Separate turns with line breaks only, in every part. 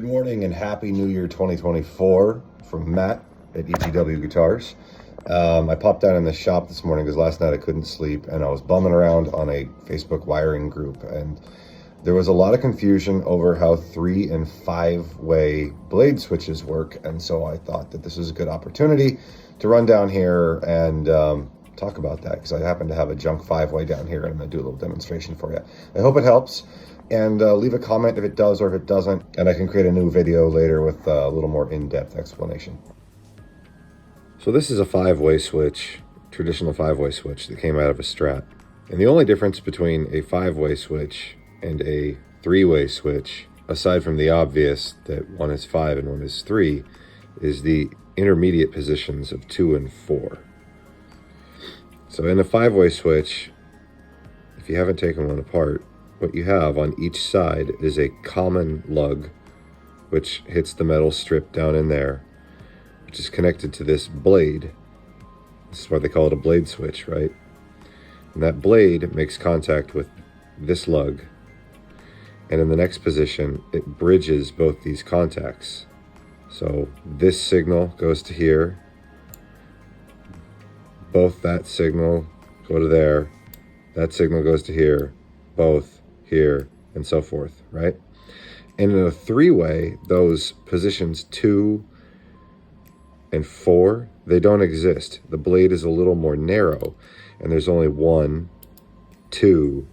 Good morning and Happy New Year 2024 from Matt at EGW Guitars. I popped down in the shop this morning because last night I couldn't sleep and I was bumming around on a Facebook wiring group, and there was a lot of confusion over how 3- and 5-way blade switches work, and so I thought that this was a good opportunity to run down here and talk about that, because I happen to have a junk 5-way down here and I'm going to do a little demonstration for you. I hope it helps. And leave a comment if it does or if it doesn't, and I can create a new video later with a little more in-depth explanation. So this is a 5-way switch, traditional 5-way switch that came out of a Strat. And the only difference between a 5-way switch and a 3-way switch, aside from the obvious that one is 5 and one is 3, is the intermediate positions of 2 and 4. So in a 5-way switch, if you haven't taken one apart, what you have on each side is a common lug, which hits the metal strip down in there, which is connected to this blade. This is why they call it a blade switch, right? And that blade makes contact with this lug. And in the next position, it bridges both these contacts. So this signal goes to here. Both that signal go to there. That signal goes to here. Both here, and so forth, right? And in a 3-way, those positions 2 and 4, they don't exist. The blade is a little more narrow, and there's only 1, 2,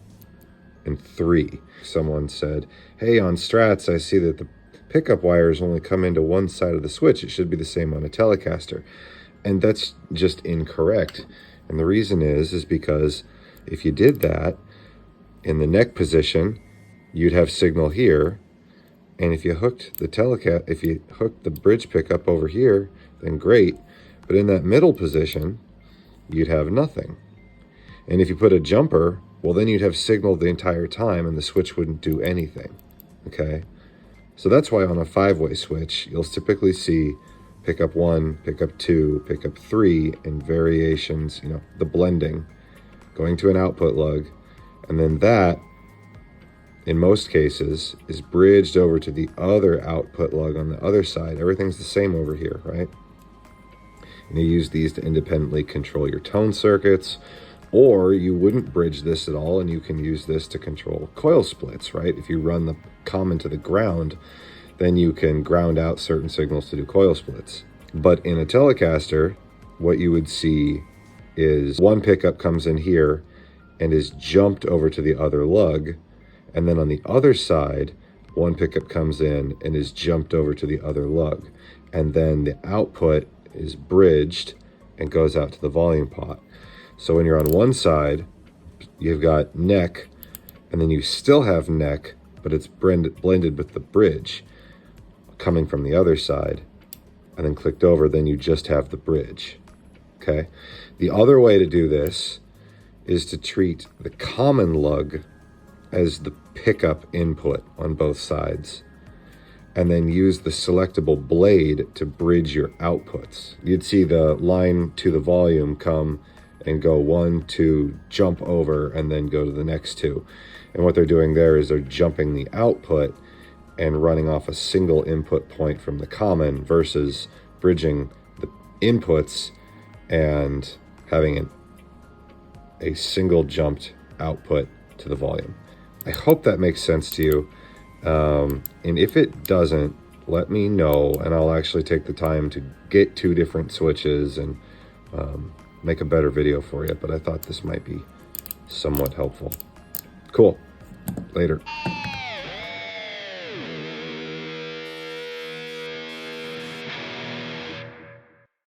and 3. Someone said, hey, on Strats, I see that the pickup wires only come into one side of the switch. It should be the same on a Telecaster. And that's just incorrect. And the reason is because if you did that, in the neck position, you'd have signal here, and if you hooked the bridge pickup over here, then great. But in that middle position, you'd have nothing. And if you put a jumper, well, then you'd have signal the entire time, and the switch wouldn't do anything. Okay, so that's why on a 5-way switch, you'll typically see pickup 1, pickup 2, pickup 3, and variations. The blending, going to an output lug. And then that, in most cases, is bridged over to the other output lug on the other side. Everything's the same over here, right? And you use these to independently control your tone circuits, or you wouldn't bridge this at all, and you can use this to control coil splits, right? If you run the common to the ground, then you can ground out certain signals to do coil splits. But in a Telecaster, what you would see is one pickup comes in here and is jumped over to the other lug, and then on the other side, one pickup comes in and is jumped over to the other lug, and then the output is bridged and goes out to the volume pot. So when you're on one side, you've got neck, and then you still have neck, but it's blended with the bridge coming from the other side, and then clicked over, then you just have the bridge. Okay, the other way to do this is to treat the common lug as the pickup input on both sides, and then use the selectable blade to bridge your outputs. You'd see the line to the volume come and go 1, 2, jump over, and then go to the next 2. And what they're doing there is they're jumping the output and running off a single input point from the common versus bridging the inputs and having a single jumped output to the volume. I hope that makes sense to you. And if it doesn't, let me know, and I'll actually take the time to get 2 different switches and make a better video for you. But I thought this might be somewhat helpful. Cool. Later.